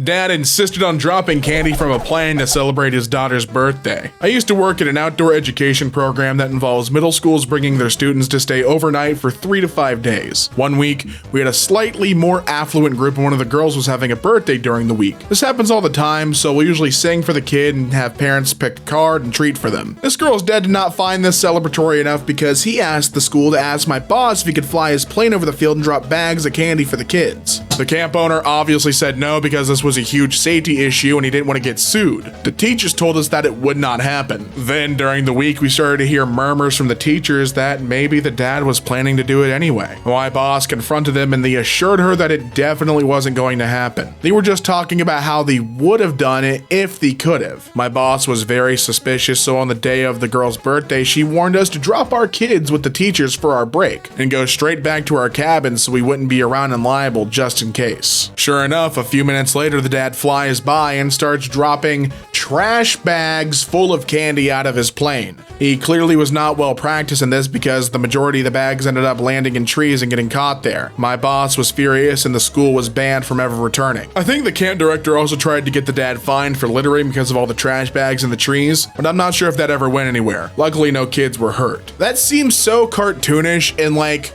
Dad insisted on dropping candy from a plane to celebrate his daughter's birthday. I used to work at an outdoor education program that involves middle schools bringing their students to stay overnight for 3 to 5 days. One week, we had a slightly more affluent group and one of the girls was having a birthday during the week. This happens all the time, so we usually sing for the kid and have parents pick a card and treat for them. This girl's dad did not find this celebratory enough because he asked the school to ask my boss if he could fly his plane over the field and drop bags of candy for the kids. The camp owner obviously said no because this was a huge safety issue and he didn't want to get sued. The teachers told us that it would not happen. Then during the week we started to hear murmurs from the teachers that maybe the dad was planning to do it anyway. My boss confronted them and they assured her that it definitely wasn't going to happen. They were just talking about how they would have done it if they could have. My boss was very suspicious, so on the day of the girl's birthday she warned us to drop our kids with the teachers for our break and go straight back to our cabin so we wouldn't be around and liable just in case. Sure enough, a few minutes later the dad flies by and starts dropping trash bags full of candy out of his plane. He clearly was not well practiced in this because the majority of the bags ended up landing in trees and getting caught there. My boss was furious and the school was banned from ever returning. I think the camp director also tried to get the dad fined for littering because of all the trash bags in the trees, but I'm not sure if that ever went anywhere. Luckily no kids were hurt. That seems so cartoonish and like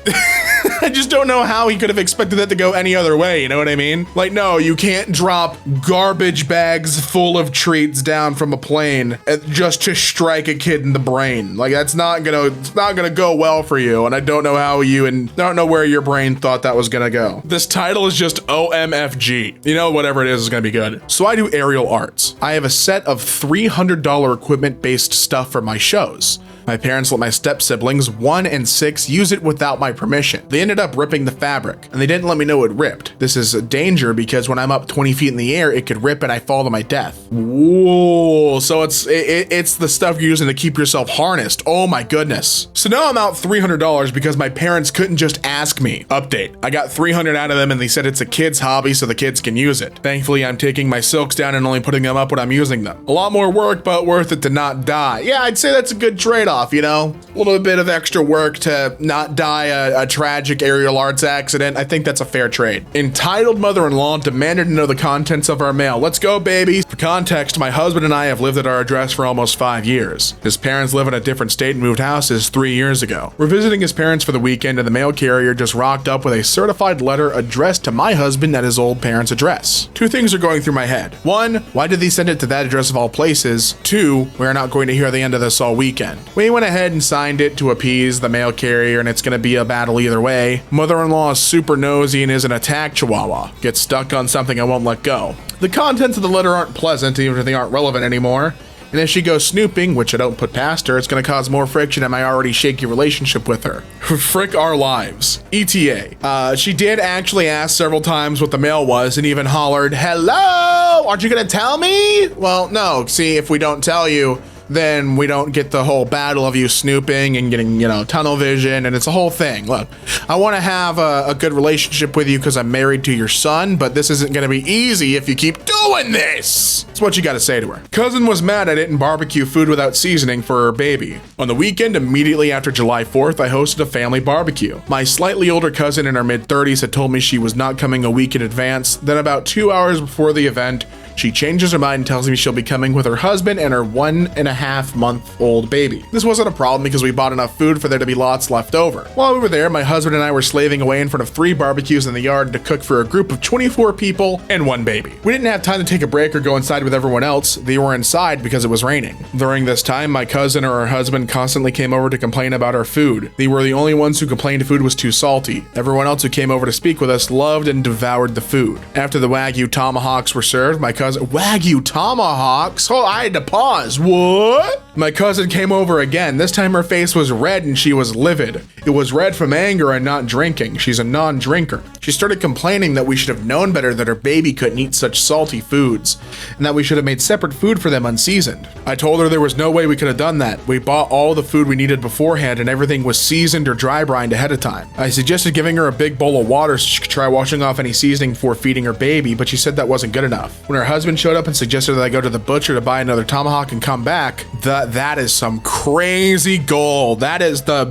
I just don't know how he could have expected that to go any other way, you know what I mean? Like, no, you can't drop garbage bags full of treats down from a plane just to strike a kid in the brain. Like, it's not gonna go well for you, and I don't know how don't know where your brain thought that was gonna go. This title is just OMFG. You know, whatever it is gonna be good. So I do aerial arts. I have a set of $300 equipment-based stuff for my shows. My parents let my step-siblings, 1 and 6, use it without my permission. They ended up ripping the fabric, and they didn't let me know it ripped. This is a danger because when I'm up 20 feet in the air, it could rip and I fall to my death. Whoa, so it's the stuff you're using to keep yourself harnessed. Oh my goodness. So now I'm out $300 because my parents couldn't just ask me. Update, I got $300 out of them and they said it's a kid's hobby so the kids can use it. Thankfully, I'm taking my silks down and only putting them up when I'm using them. A lot more work, but worth it to not die. Yeah, I'd say that's a good trade-off. You know, a little bit of extra work to not die a tragic aerial arts accident. I think that's a fair trade. Entitled mother-in-law demanded to know the contents of our mail. Let's go, baby. For context, my husband and I have lived at our address for almost 5 years. His parents live in a different state and moved houses 3 years ago. We're visiting his parents for the weekend and the mail carrier just rocked up with a certified letter addressed to my husband at his old parents' address. 2 things are going through my head. 1, why did they send it to that address of all places? 2, we're not going to hear the end of this all weekend. We went ahead and signed it to appease the mail carrier and it's gonna be a battle either way. Mother-in-law is super nosy and is an attack chihuahua. Gets stuck on something I won't let go. The contents of the letter aren't pleasant even if they aren't relevant anymore. And if she goes snooping, which I don't put past her, it's gonna cause more friction in my already shaky relationship with her. Frick our lives. ETA. She did actually ask several times what the mail was and even hollered, "Hello, aren't you gonna tell me?" Well, no, see, if we don't tell you, then we don't get the whole battle of you snooping and getting, you know, tunnel vision, and it's a whole thing. Look, I want to have a good relationship with you because I'm married to your son, but this isn't going to be easy if you keep doing this. That's what you got to say to her. Cousin was mad I didn't barbecue food without seasoning for her baby. On the weekend immediately after July 4th, I hosted a family barbecue. My slightly older cousin in her mid-30s had told me she was not coming a week in advance. Then about 2 hours before the event, she changes her mind and tells me she'll be coming with her husband and her 1.5-month-old baby. This wasn't a problem because we bought enough food for there to be lots left over. While we were there, my husband and I were slaving away in front of 3 barbecues in the yard to cook for a group of 24 people and 1 baby. We didn't have time to take a break or go inside with everyone else. They were inside because it was raining. During this time, my cousin or her husband constantly came over to complain about our food. They were the only ones who complained the food was too salty. Everyone else who came over to speak with us loved and devoured the food. After the Wagyu tomahawks were served, my cousin... Wagyu tomahawks? Oh, I had to pause. What? My cousin came over again. This time her face was red and she was livid. It was red from anger and not drinking. She's a non-drinker. She started complaining that we should have known better that her baby couldn't eat such salty foods and that we should have made separate food for them unseasoned. I told her there was no way we could have done that. We bought all the food we needed beforehand and everything was seasoned or dry brined ahead of time. I suggested giving her a big bowl of water so she could try washing off any seasoning before feeding her baby, but she said that wasn't good enough. When her husband showed up and suggested that I go to the butcher to buy another tomahawk and come back, that is some crazy gold. That is the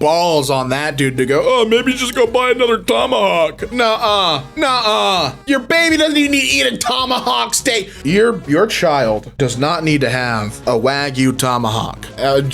balls on that dude to go, oh, maybe just go buy another tomahawk. Nuh-uh. Your baby doesn't even need to eat a tomahawk steak. Your child does not need to have a Wagyu tomahawk.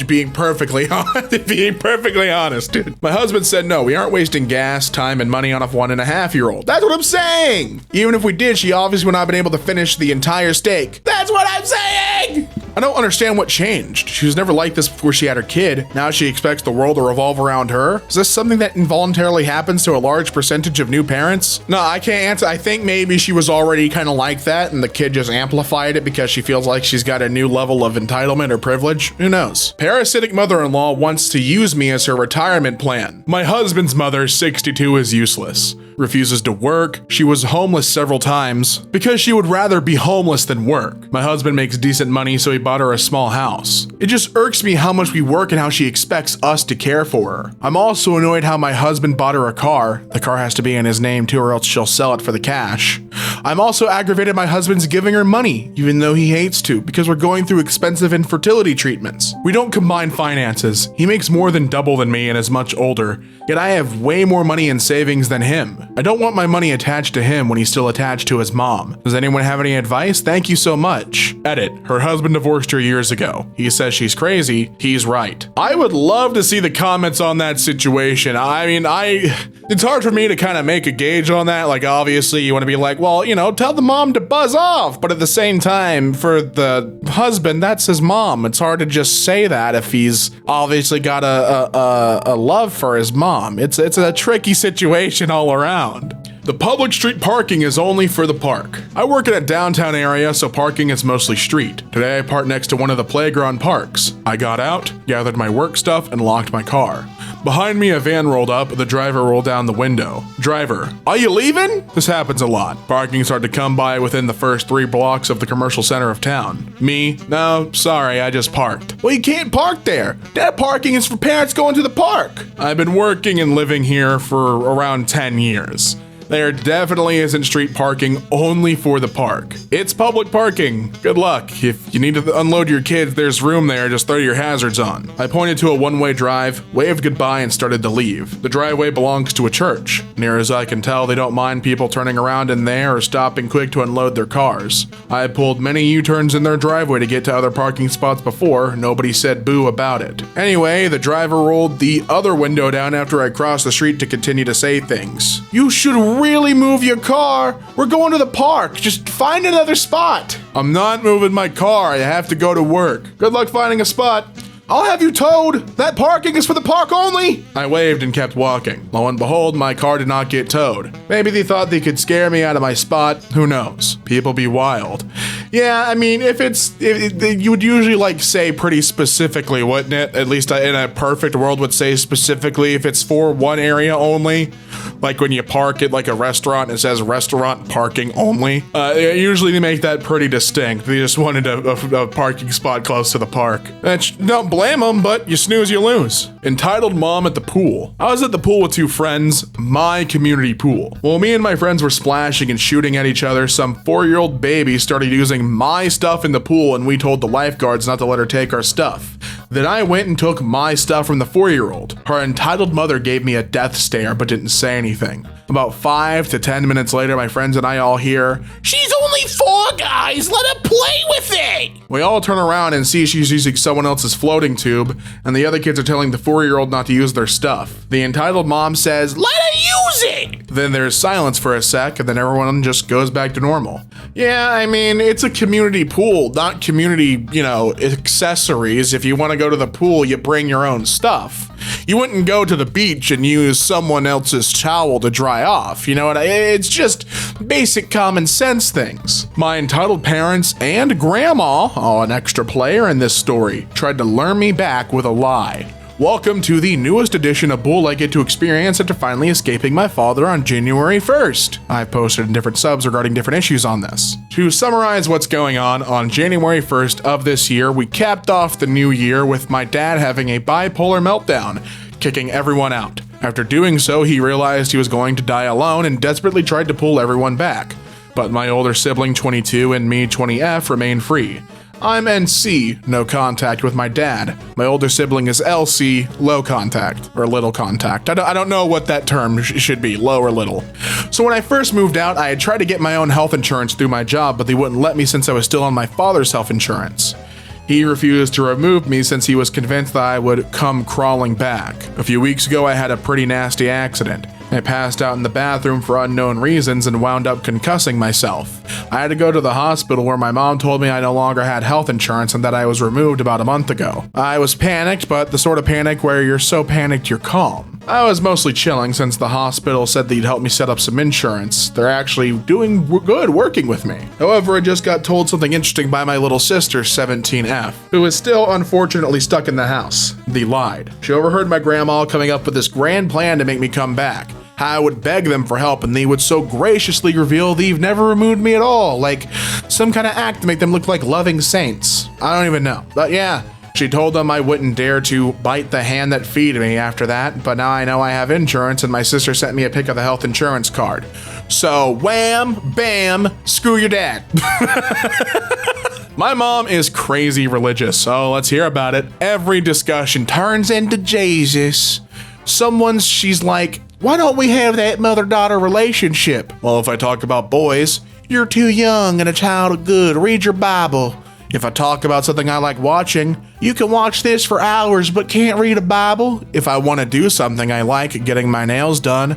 Being perfectly honest, dude. My husband said, no, we aren't wasting gas, time, and money on a 1.5-year-old. That's what I'm saying. Even if we did, she obviously would not have been able to finish the entire steak. That's what I'm saying. I don't understand what changed. She was never like this before she had her kid. Now she expects the world to revolve around her. Is this something that involuntarily happens to a large percentage of new parents? No, I can't answer. I think maybe she was already kind of like that and the kid just amplified it because she feels like she's got a new level of entitlement or privilege. Who knows? Parasitic mother-in-law wants to use me as her retirement plan. My husband's mother, 62, is useless. Refuses to work. She was homeless several times because she would rather be homeless than work. My husband makes decent money, so he bought her a small house. It just irks me how much we work and how she expects us to care for her. I'm also annoyed how my husband bought her a car. The car has to be in his name too, or else she'll sell it for the cash. I'm also aggravated my husband's giving her money, even though he hates to, because we're going through expensive infertility treatments. We don't combine finances. He makes more than double than me and is much older, yet I have way more money in savings than him. I don't want my money attached to him when he's still attached to his mom. Does anyone have any advice? Thank you so much. Edit. Her husband divorced her years ago. He says she's crazy. He's right. I would love to see the comments on that situation. I mean, it's hard for me to kind of make a gauge on that. Like, obviously you want to be like, well, you know, tell the mom to buzz off. But at the same time, for the husband, that's his mom. It's hard to just say that if he's obviously got a love for his mom. It's a tricky situation all around. The public street parking is only for the park. I work in a downtown area, so parking is mostly street. Today I parked next to one of the playground parks. I got out, gathered my work stuff, and locked my car. Behind me, a van rolled up, the driver rolled down the window. Driver, are you leaving? This happens a lot. Parking's hard to come by within the first 3 blocks of the commercial center of town. Me? No, sorry, I just parked. Well, you can't park there. That parking is for parents going to the park. I've been working and living here for around 10 years. There definitely isn't street parking only for the park. It's public parking. Good luck. If you need to unload your kids, there's room there, just throw your hazards on. I pointed to a one-way drive, waved goodbye, and started to leave. The driveway belongs to a church. Near as I can tell, they don't mind people turning around in there or stopping quick to unload their cars. I pulled many U-turns in their driveway to get to other parking spots before. Nobody said boo about it. Anyway, the driver rolled the other window down after I crossed the street to continue to say things. You should really move your car. We're going to the park. Just find another spot. I'm not moving my car. I have to go to work. Good luck finding a spot. I'll have you towed. That parking is for the park only. I waved and kept walking. Lo and behold, my car did not get towed. Maybe they thought they could scare me out of my spot. Who knows? People be wild. Yeah, I mean, if you would usually like say pretty specifically, wouldn't it? At least in a perfect world would say specifically if it's for one area only. Like when you park at like a restaurant, it says restaurant parking only. Usually they make that pretty distinct. They just wanted a parking spot close to the park. Don't blame them, but you snooze, you lose. Entitled mom at the pool. I was at the pool with 2 friends, my community pool. While me and my friends were splashing and shooting at each other, some 4-year-old baby started using my stuff in the pool, and we told the lifeguards not to let her take our stuff. Then I went and took my stuff from the 4-year-old. Her entitled mother gave me a death stare but didn't say anything. About 5 to 10 minutes later, my friends and I all hear, "She's only 4, guys, let her play with it!" We all turn around and see she's using someone else's floating tube, and the other kids are telling the 4-year-old not to use their stuff. The entitled mom says, "Let her use it!" Then there's silence for a sec, and then everyone just goes back to normal. Yeah, I mean, it's a community pool, not community, accessories. If you want to go to the pool, you bring your own stuff. You wouldn't go to the beach and use someone else's towel to dry off. You know what? It's just basic common sense things. My entitled parents and grandma, an extra player in this story, tried to lure me back with a lie. Welcome to the newest edition of Bull I get to experience after finally escaping my father on January 1st. I've posted in different subs regarding different issues on this. To summarize what's going on January 1st of this year, we capped off the new year with my dad having a bipolar meltdown, kicking everyone out. After doing so, he realized he was going to die alone and desperately tried to pull everyone back. But my older sibling 22 and me 20F remained free. I'm NC, no contact with my dad. My older sibling is LC, low contact, or little contact. I don't know what that term should be, low or little. So when I first moved out, I had tried to get my own health insurance through my job, but they wouldn't let me since I was still on my father's health insurance. He refused to remove me since he was convinced that I would come crawling back. A few weeks ago, I had a pretty nasty accident. I passed out in the bathroom for unknown reasons and wound up concussing myself. I had to go to the hospital where my mom told me I no longer had health insurance and that I was removed about a month ago. I was panicked, but the sort of panic where you're so panicked you're calm. I was mostly chilling since the hospital said they'd help me set up some insurance. They're actually doing good working with me. However, I just got told something interesting by my little sister, 17F, who is still unfortunately stuck in the house. They lied. She overheard my grandma coming up with this grand plan to make me come back. How I would beg them for help and they would so graciously reveal they've never removed me at all, like some kind of act to make them look like loving saints. I don't even know, but yeah. She told them I wouldn't dare to bite the hand that feed me after that, but now I know I have insurance and my sister sent me a pic of the health insurance card. So wham, bam, screw your dad. My mom is crazy religious, so let's hear about it. Every discussion turns into Jesus. She's like, why don't we have that mother-daughter relationship? Well, if I talk about boys, you're too young and a child of good, read your Bible. If I talk about something I like watching, you can watch this for hours but can't read a Bible. If I want to do something I like, getting my nails done.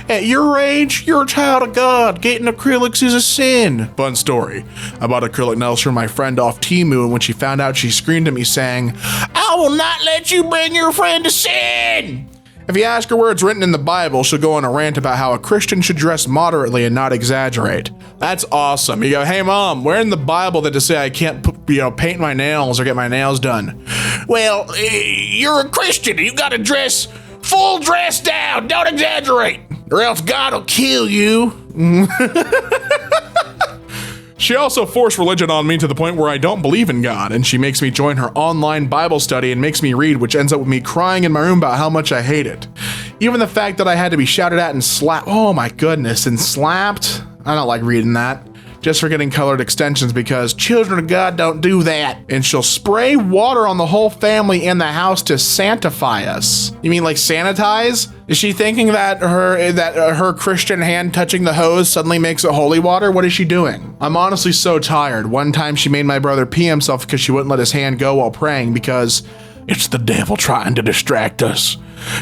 At your age, you're a child of God. Getting acrylics is a sin. Fun story. I bought acrylic nails from my friend off Temu, and when she found out, she screamed at me saying, I will not let you bring your friend to sin. If you ask her where it's written in the Bible, she'll go on a rant about how a Christian should dress moderately and not exaggerate. That's awesome. You go, hey mom, where in the Bible did it say I can't paint my nails or get my nails done? Well, you're a Christian. You gotta dress full dress down. Don't exaggerate, or else God will kill you. She also forced religion on me to the point where I don't believe in God, and she makes me join her online Bible study and makes me read, which ends up with me crying in my room about how much I hate it. Even the fact that I had to be shouted at and slapped, oh my goodness, and slapped? I don't like reading that. Just for getting colored extensions because children of God don't do that. And she'll spray water on the whole family in the house to sanctify us. You mean like sanitize? Is she thinking that her Christian hand touching the hose suddenly makes it holy water? What is she doing? I'm honestly so tired. One time she made my brother pee himself because she wouldn't let his hand go while praying because it's the devil trying to distract us.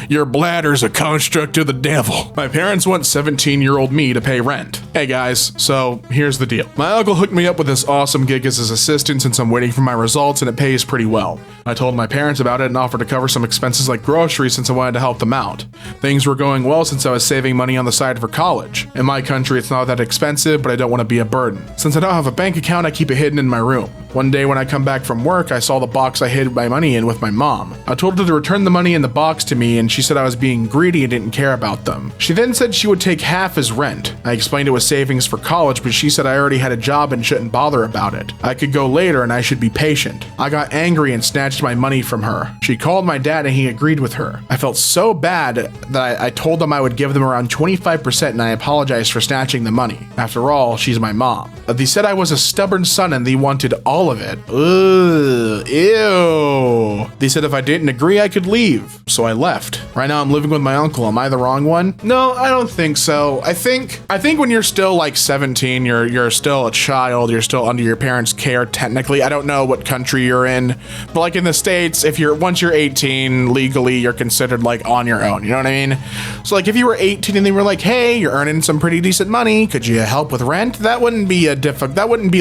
Your bladder's a construct of the devil. My parents want 17-year-old me to pay rent. Hey guys, so here's the deal. My uncle hooked me up with this awesome gig as his assistant since I'm waiting for my results and it pays pretty well. I told my parents about it and offered to cover some expenses like groceries since I wanted to help them out. Things were going well since I was saving money on the side for college. In my country, it's not that expensive, but I don't want to be a burden. Since I don't have a bank account, I keep it hidden in my room. One day when I come back from work, I saw the box I hid my money in with my mom. I told her to return the money in the box to me and she said I was being greedy and didn't care about them. She then said she would take half as rent. I explained it was savings for college, but she said I already had a job and shouldn't bother about it. I could go later and I should be patient. I got angry and snatched my money from her. She called my dad and he agreed with her. I felt so bad that I told them I would give them around 25% and I apologized for snatching the money. After all, she's my mom. They said I was a stubborn son and they wanted all of it. Ugh, ew. They said if I didn't agree, I could leave. So I left. Right now I'm living with my uncle. Am I the wrong one? No, I don't think so. I think when you're still like 17, you're still a child. You're still under your parents' care technically. I don't know what country you're in, but like in the States, once you're 18 legally, you're considered like on your own. You know what I mean? So like if you were 18 and they were like, hey, you're earning some pretty decent money, could you help with rent? That wouldn't be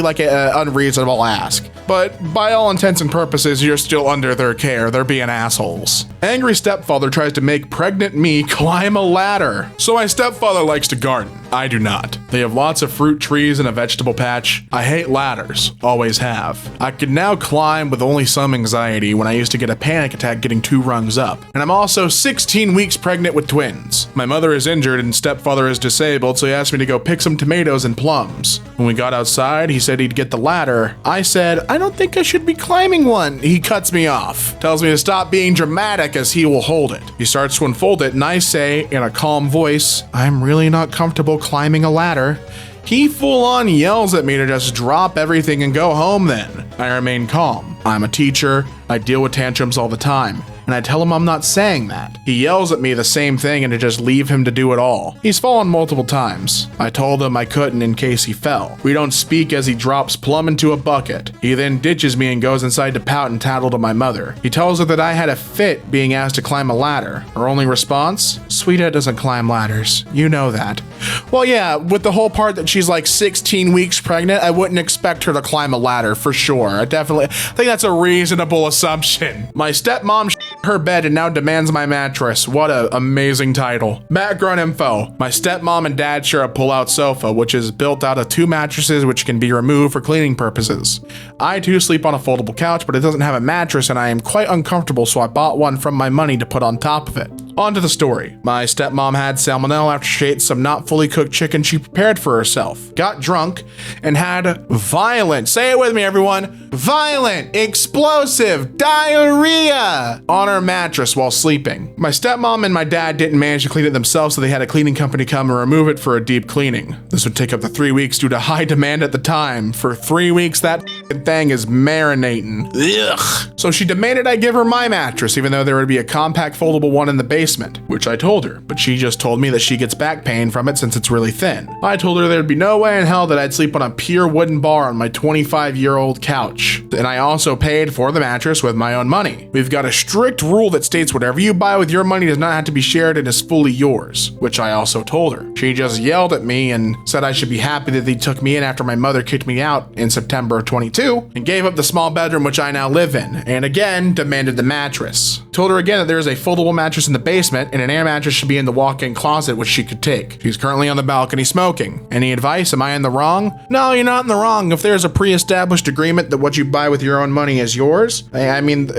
like an unreasonable ask. But by all intents and purposes, you're still under their care. They're being assholes. Angry stepfather tries to make pregnant me climb a ladder. So my stepfather likes to garden. I do not. They have lots of fruit trees and a vegetable patch. I hate ladders. Always have. I can now climb with only some anxiety when I used to get a panic attack getting 2 rungs up. And I'm also 16 weeks pregnant with twins. My mother is injured and stepfather is disabled, so he asked me to go pick some tomatoes and plums. When we got outside, he said he'd get the ladder. I said, I don't think I should be climbing one. He cuts me off. Tells me to stop being dramatic as he will hold it. He starts to unfold it and I say in a calm voice, I'm really not comfortable climbing a ladder. He full on yells at me to just drop everything and go home then. I remain calm. I'm a teacher. I deal with tantrums all the time. And I tell him I'm not saying that. He yells at me the same thing and to just leave him to do it all. He's fallen multiple times. I told him I couldn't in case he fell. We don't speak as he drops plumb into a bucket. He then ditches me and goes inside to pout and tattle to my mother. He tells her that I had a fit being asked to climb a ladder. Her only response? Sweetheart doesn't climb ladders. You know that. Well, yeah, with the whole part that she's like 16 weeks pregnant, I wouldn't expect her to climb a ladder for sure. I think that's a reasonable assumption. My stepmom her bed and now demands my mattress. What a amazing title. Background info. My stepmom and dad share a pull-out sofa, which is built out of 2 mattresses which can be removed for cleaning purposes. I too sleep on a foldable couch, but it doesn't have a mattress and I am quite uncomfortable, so I bought one from my money to put on top of it. On to the story. My stepmom had salmonella after she ate some not fully cooked chicken she prepared for herself, got drunk, and had violent, say it with me everyone, violent, explosive diarrhea on her mattress while sleeping. My stepmom and my dad didn't manage to clean it themselves, so they had a cleaning company come and remove it for a deep cleaning. This would take up to 3 weeks due to high demand at the time. For 3 weeks, that thing is marinating. Ugh. So she demanded I give her my mattress, even though there would be a compact foldable one in the basement, which I told her, but she just told me that she gets back pain from it since it's really thin. I told her there'd be no way in hell that I'd sleep on a pure wooden bar on my 25-year-old couch. And I also paid for the mattress with my own money. We've got a strict rule that states whatever you buy with your money does not have to be shared and is fully yours, which I also told her. She just yelled at me and said I should be happy that they took me in after my mother kicked me out in September of 22 and gave up the small bedroom which I now live in, and again demanded the mattress. Told her again that there is a foldable mattress in the basement and an air mattress should be in the walk-in closet which she could take. She's currently on the balcony smoking. Any advice? Am I in the wrong? No, you're not in the wrong. If there's a pre-established agreement that what you buy with your own money is yours, I mean,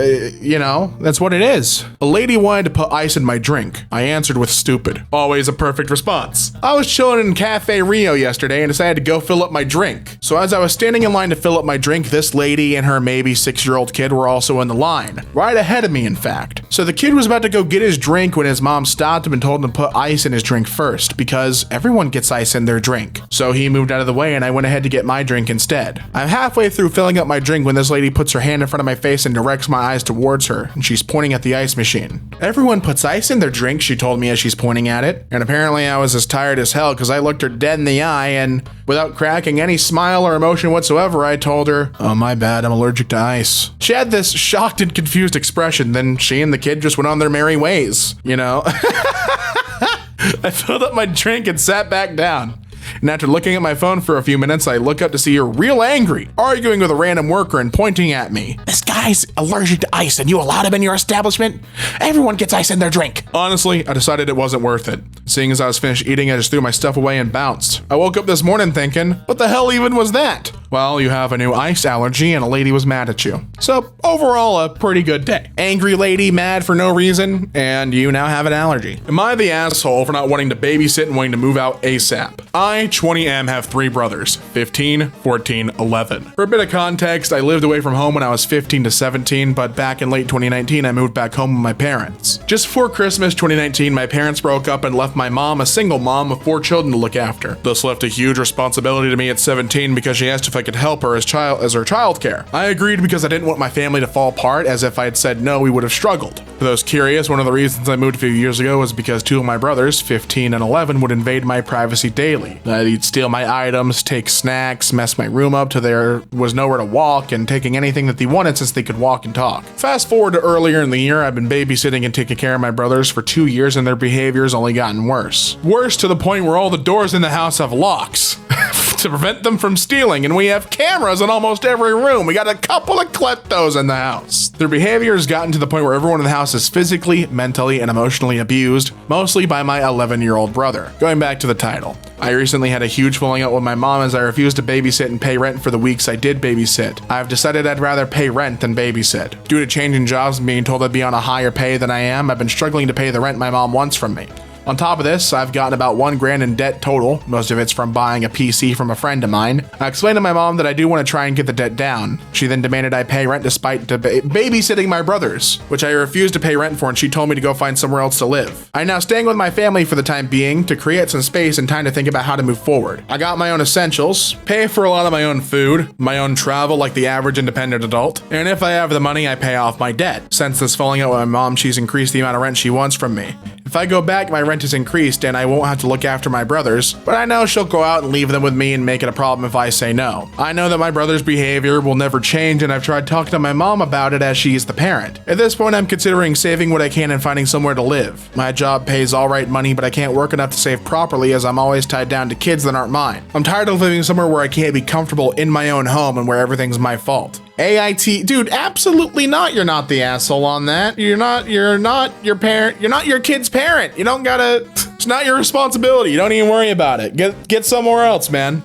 you know, that's what it is. A lady wanted to put ice in my drink. I answered with stupid. Always a perfect response. I was chilling in Cafe Rio yesterday and decided to go fill up my drink. So as I was standing in line to fill up my drink, this lady and her maybe 6-year-old kid were also in the line. Right ahead of me, in fact. So the kid was about to go get his drink when his mom stopped him and told him to put ice in his drink first, because everyone gets ice in their drink. So he moved out of the way and I went ahead to get my drink instead. I'm halfway through filling up my drink when this lady puts her hand in front of my face and directs my eyes towards her, and she's pointing at the ice machine. Everyone puts ice in their drink, she told me as she's pointing at it. And apparently I was as tired as hell because I looked her dead in the eye and, without cracking any smile or emotion whatsoever, I told her, "Oh, my bad, I'm allergic to ice." She had this shocked and confused expression, then she and the kid just went on their merry ways, you know? I filled up my drink and sat back down. And after looking at my phone for a few minutes, I look up to see her real angry, arguing with a random worker and pointing at me. "This guy's allergic to ice and you allowed him in your establishment? Everyone gets ice in their drink." Honestly, I decided it wasn't worth it. Seeing as I was finished eating, I just threw my stuff away and bounced. I woke up this morning thinking, what the hell even was that? Well, you have a new ice allergy and a lady was mad at you. So overall, a pretty good day. Angry lady, mad for no reason, and you now have an allergy. Am I the asshole for not wanting to babysit and wanting to move out ASAP? I, 20M, have 3 brothers, 15, 14, 11. For a bit of context, I lived away from home when I was 15 to 17, but back in late 2019, I moved back home with my parents. Just before Christmas 2019, my parents broke up and left my mom, a single mom of 4 children, to look after. This left a huge responsibility to me at 17 because she asked if I could help her as her childcare. I agreed because I didn't want my family to fall apart, as if I had said no, we would have struggled. For those curious, one of the reasons I moved a few years ago was because 2 of my brothers, 15 and 11, would invade my privacy daily. They'd steal my items, take snacks, mess my room up till there was nowhere to walk, and taking anything that they wanted since they could walk and talk. Fast forward to earlier in the year, I've been babysitting and taking care of my brothers for 2 years and their behavior's only gotten worse. Worse to the point where all the doors in the house have locks. To prevent them from stealing, and we have cameras in almost every room. We got a couple of kleptos in the house. Their behavior has gotten to the point where everyone in the house is physically, mentally, and emotionally abused, mostly by my 11-year-old brother. Going back to the title. I recently had a huge falling out with my mom as I refused to babysit and pay rent for the weeks I did babysit. I've decided I'd rather pay rent than babysit. Due to changing jobs and being told I'd be on a higher pay than I am, I've been struggling to pay the rent my mom wants from me. On top of this, I've gotten about $1,000 in debt total. Most of it's from buying a PC from a friend of mine. I explained to my mom that I do want to try and get the debt down. She then demanded I pay rent despite babysitting my brothers, which I refused to pay rent for, and she told me to go find somewhere else to live. I'm now staying with my family for the time being to create some space and time to think about how to move forward. I got my own essentials, pay for a lot of my own food, my own travel like the average independent adult, and if I have the money, I pay off my debt. Since this falling out with my mom, she's increased the amount of rent she wants from me. If I go back, my rent is increased and I won't have to look after my brothers, but I know she'll go out and leave them with me and make it a problem if I say no. I know that my brother's behavior will never change, and I've tried talking to my mom about it as she's the parent. At this point, I'm considering saving what I can and finding somewhere to live. My job pays alright money, but I can't work enough to save properly as I'm always tied down to kids that aren't mine. I'm tired of living somewhere where I can't be comfortable in my own home and where everything's my fault. AIT, dude, absolutely not. You're not the asshole on that. You're not your parent. You're not your kid's parent. You don't gotta, it's not your responsibility. You don't even worry about it. Get somewhere else, man.